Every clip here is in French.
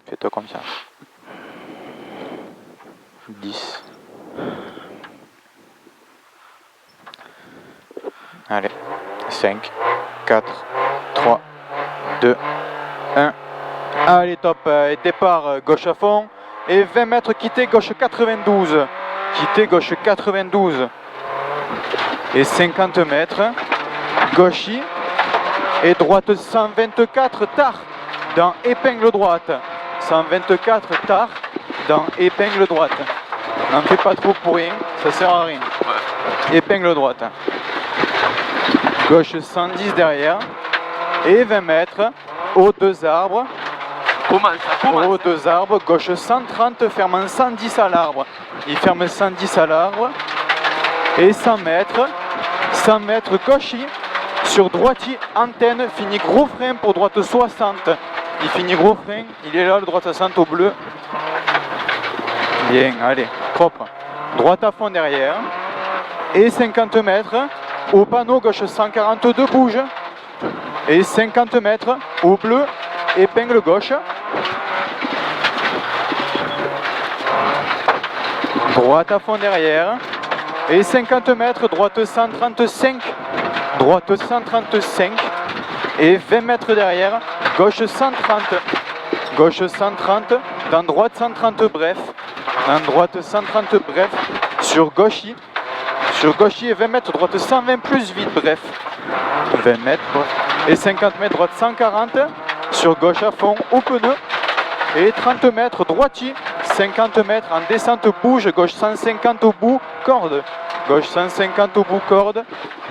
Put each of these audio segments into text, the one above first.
Fais-toi confiance. 10. Allez. 5, 4, 3, 2, 1. Allez, top. Départ gauche à fond. Et 20 mètres, quitter gauche 92. Quitter gauche 92. Et 50 mètres. Gauchis. Et droite 124, tard. Dans épingle droite. 124, tard. Dans épingle droite. N'en fais pas trop pour rien. Ça sert à rien. Ouais. Épingle droite. Gauche 110 derrière. Et 20 mètres. Aux deux arbres. Aux deux arbres, gauche 130, ferme 110 à l'arbre. Il ferme 110 à l'arbre. Et 100 mètres gauchis. Sur droitier, antenne, finit gros frein pour droite 60. Il finit gros frein, il est là, le droite 60 au bleu. Bien, allez, propre. Droite à fond derrière. Et 50 mètres. Au panneau, gauche 142, bouge. Et 50 mètres au bleu, épingle gauche. Droite à fond derrière. Et 50 mètres, droite 135. Droite 135. Et 20 mètres derrière, gauche 130. Gauche 130, dans droite 130 bref. Dans droite 130 bref. Sur gauchis. Sur gauchis et 20 mètres, droite 120 plus vite bref. 20 mètres. Et 50 mètres, droite 140. Sur gauche à fond, au pneu. Et 30 mètres, droitier. 50 mètres en descente, bouge. Gauche 150 au bout, corde. Gauche 150 au bout, corde.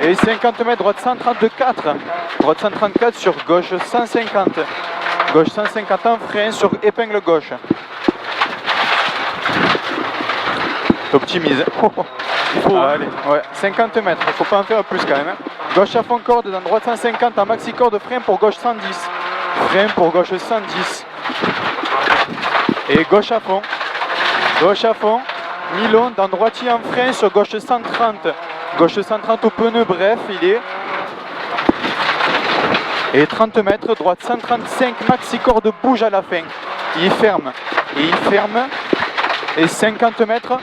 Et 50 mètres, droite 134. Droite 134 sur gauche 150. Gauche 150 en frein sur épingle gauche. T'optimises. Il faut, allez, ouais, 50 mètres, il ne faut pas en faire plus quand même. Gauche à fond, corde, dans droite 150, en maxi corde, frein pour gauche 110. Frein pour gauche 110. Et gauche à fond. Gauche à fond. Mi-long, dans droitier en frein sur gauche 130. Gauche 130 au pneu, bref, il est. Et 30 mètres, droite 135, maxi corde, bouge à la fin. Il ferme. Et il ferme. Et 50 mètres.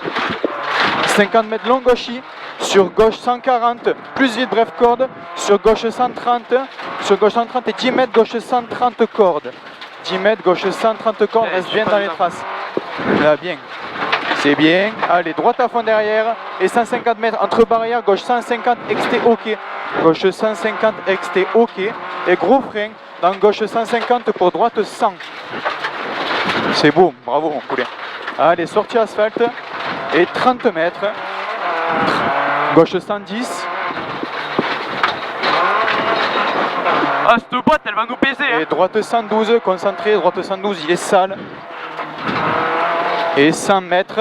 50 mètres long gauchis. Sur gauche 140, plus vite, bref, corde. Sur gauche 130. Sur gauche 130 et 10 mètres, gauche 130 corde. 10 mètres, gauche 130 cordes, reste bien dans les traces. Là, bien. C'est bien. Allez, droite à fond derrière. Et 150 mètres entre barrières, gauche 150, XT OK. Gauche 150, XT OK. Et gros frein dans gauche 150 pour droite 100. C'est beau, bravo mon poulet. Allez, sortie asphalte. Et 30 mètres. Gauche 110. Ah, cette boîte, elle va nous baiser. Et droite 112, concentré, droite 112, il est sale. Et 100 mètres,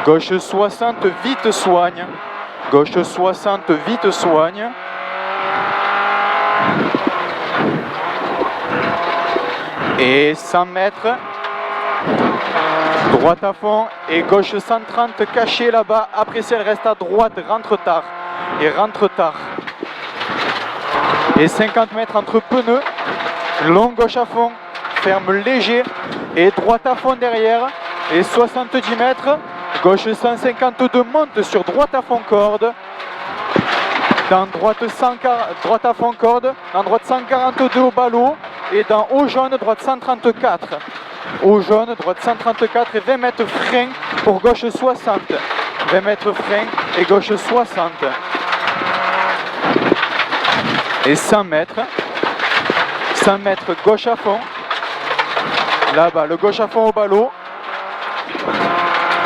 gauche 60, vite soigne. Gauche 60, vite soigne. Et 100 mètres, droite à fond et gauche 130, caché là-bas. Après ça, elle reste à droite, rentre tard. Et rentre tard. Et 50 mètres entre pneus, long gauche à fond, ferme léger et droite à fond derrière. Et 70 mètres, gauche 152, monte sur droite à fond corde. Dans droite, droite à fond corde, dans droite 142 au ballot. Et dans haut jaune, droite 134. Haut jaune, droite 134 et 20 mètres frein pour gauche 60. 20 mètres frein et gauche 60. Et 100 mètres gauche à fond. Là-bas, le gauche à fond au ballot.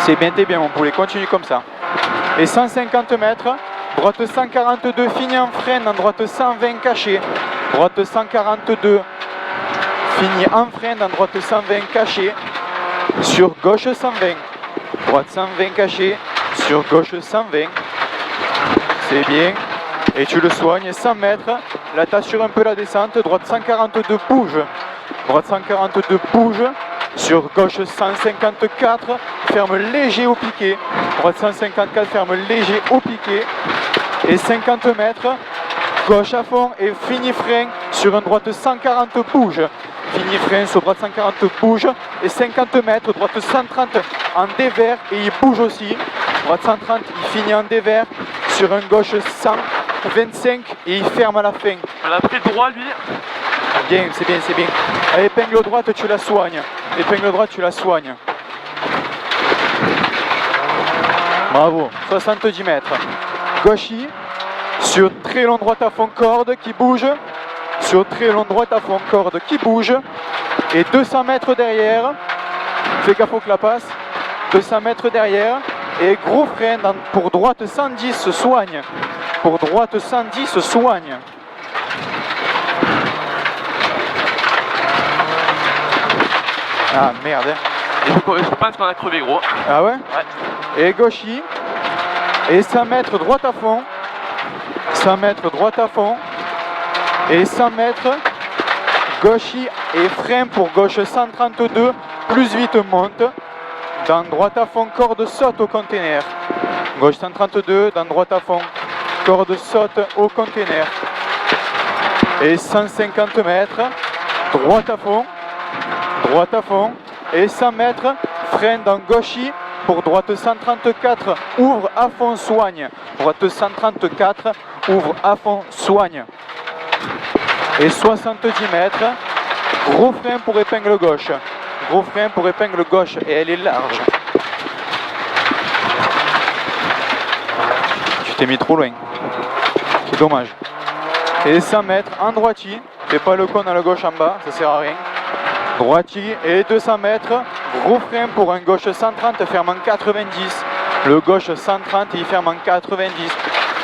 C'est bien, t'es bien mon poulet, continue comme ça. Et 150 mètres, droite 142, fini en frein, dans droite 120 caché. Droite 142, fini en frein, dans droite 120 caché. Sur gauche 120. Droite 120 caché, sur gauche 120. C'est bien. Et tu le soignes, 100 mètres, là t'assures un peu la descente, droite 142 bouge, droite 142 bouge, sur gauche 154, ferme léger au piqué, droite 154, ferme léger au piqué, et 50 mètres, gauche à fond et fini frein, sur un droite 140 bouge, finit frein sur droite 140, bouge, et 50 mètres, droite 130 en dévers, et il bouge aussi, droite 130, il finit en dévers, sur un gauche 125, et il ferme à la fin. On a pris droit lui. Bien, c'est bien, c'est bien. À épingle droite, tu la soignes. Épingle droite, tu la soignes. Bravo, 70 mètres. Gauchy, sur très long droite à fond corde qui bouge. Sur très long droite à fond corde qui bouge. Et 200 mètres derrière. Fais gaffe au clapasse. 200 mètres derrière. Et gros frein pour droite 110 se soigne. Pour droite 110 se soigne. Ah merde. Je pense qu'on a crevé gros. Ah ouais? Ouais. Et gauchy. Et 100 mètres droite à fond. 100 mètres droite à fond. Et 100 mètres gauchy et frein pour gauche 132. Plus vite monte. Dans droite à fond, corde saute au container. Gauche 132, dans droite à fond. Corde saute au container. Et 150 mètres. Droite à fond. Droite à fond. Et 100 mètres. Frein dans gauchy. Pour droite 134, ouvre à fond, soigne. Droite 134, ouvre à fond, soigne. Et 70 mètres, gros frein pour épingle gauche. Gros frein pour épingle gauche et elle est large. Tu t'es mis trop loin. C'est dommage. Et 100 mètres en droitier. Fais pas le con à la gauche en bas, ça sert à rien. Droitier et 200 mètres, gros frein pour un gauche 130, ferme en 90. Le gauche 130, il ferme en 90.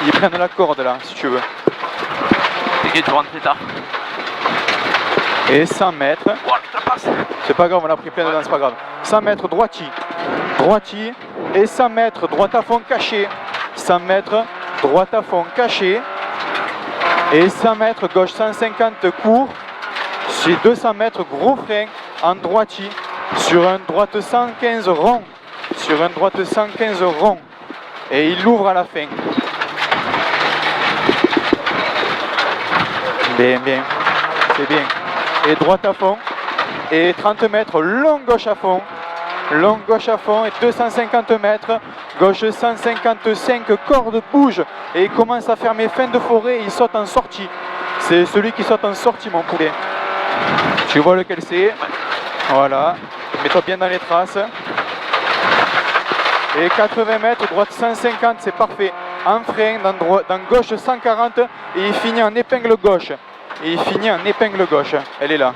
Ils prennent la corde là, si tu veux. T'inquiète, tu rentres tard. Et 100 mètres. Oh, ça passe. C'est pas grave, on a pris plein dedans, c'est pas grave. 100 mètres droitier. Droitier et 100 mètres droite à fond caché. 100 mètres droite à fond caché. Et 100 mètres gauche 150 court. C'est 200 mètres gros frein en droitier sur un droite 115 rond. Sur un droite 115 rond. Et il l'ouvre à la fin. Bien, bien. C'est bien. Et droite à fond. Et 30 mètres long gauche à fond. Long gauche à fond et 250 mètres. Gauche 155, corde bouge. Et il commence à fermer fin de forêt et il saute en sortie. C'est celui qui saute en sortie, mon poulet. Tu vois lequel c'est? Voilà. Mets-toi bien dans les traces. Et 80 mètres, droite 150, c'est parfait. En frein, dans gauche 140. Et il finit en épingle gauche. Et il finit en épingle gauche. Elle est là.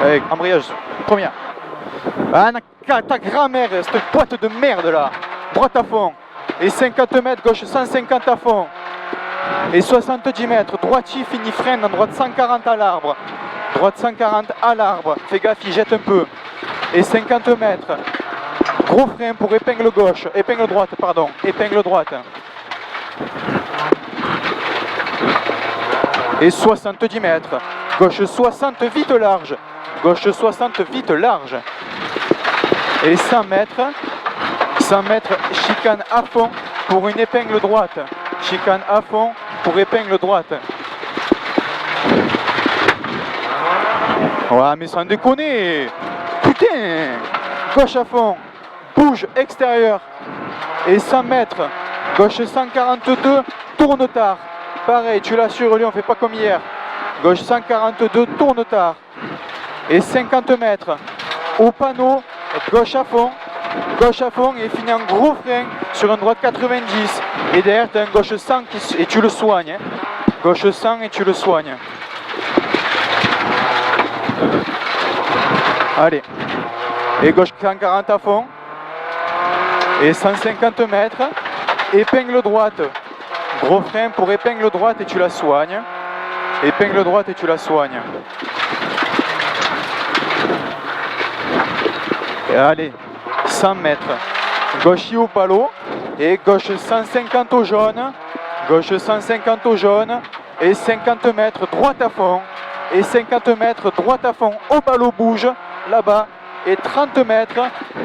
Avec embrayage, première. Ah, ta grand-mère, cette boîte de merde là. Droite à fond. Et 50 mètres, gauche 150 à fond. Et 70 mètres, droitier finit frein dans droite 140 à l'arbre. Droite 140 à l'arbre. Fais gaffe, il jette un peu. Et 50 mètres. Gros frein pour épingle gauche. Épingle droite, pardon. Épingle droite. Et 70 mètres. Gauche 60, vite large. Gauche 60, vite large. Et 100 mètres. 100 mètres, chicane à fond pour une épingle droite. Chicane à fond pour épingle droite. Ouais, mais sans déconner. Putain. Gauche à fond. Bouge extérieur. Et 100 mètres. Gauche 142, tourne tard. Pareil, tu l'assures, lui, on fait pas comme hier. Gauche 142, tourne tard. Et 50 mètres. Au panneau, gauche à fond et finit en gros frein sur un droite 90. Et derrière, tu as un gauche 100 et tu le soignes. Hein. Gauche 100 et tu le soignes. Allez. Et gauche 140 à fond. Et 150 mètres. Épingle droite. Gros frein pour épingle droite et tu la soignes. Épingle droite et tu la soignes. Et allez, 100 mètres. Gauche au palot. Et gauche 150 au jaune. Gauche 150 au jaune. Et 50 mètres droite à fond. Et 50 mètres droite à fond au palot bouge. Là-bas. Et 30 mètres.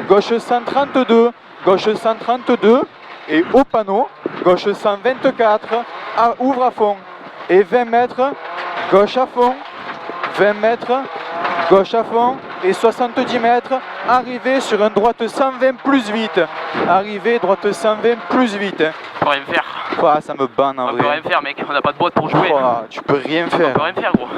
Gauche 132. Gauche 132. Et au panneau. Gauche 124. Ouvre à fond. Et 20 mètres. Gauche à fond, 20 mètres, gauche à fond et 70 mètres. Arrivée sur un droite 120 plus vite. Arrivée droite 120 plus vite. On peut rien faire. Ouah, ça me banne en On peut vrai. rien faire, mec. On n'a pas de boîte pour jouer. Ouah, tu peux rien On faire. peut rien faire, gros.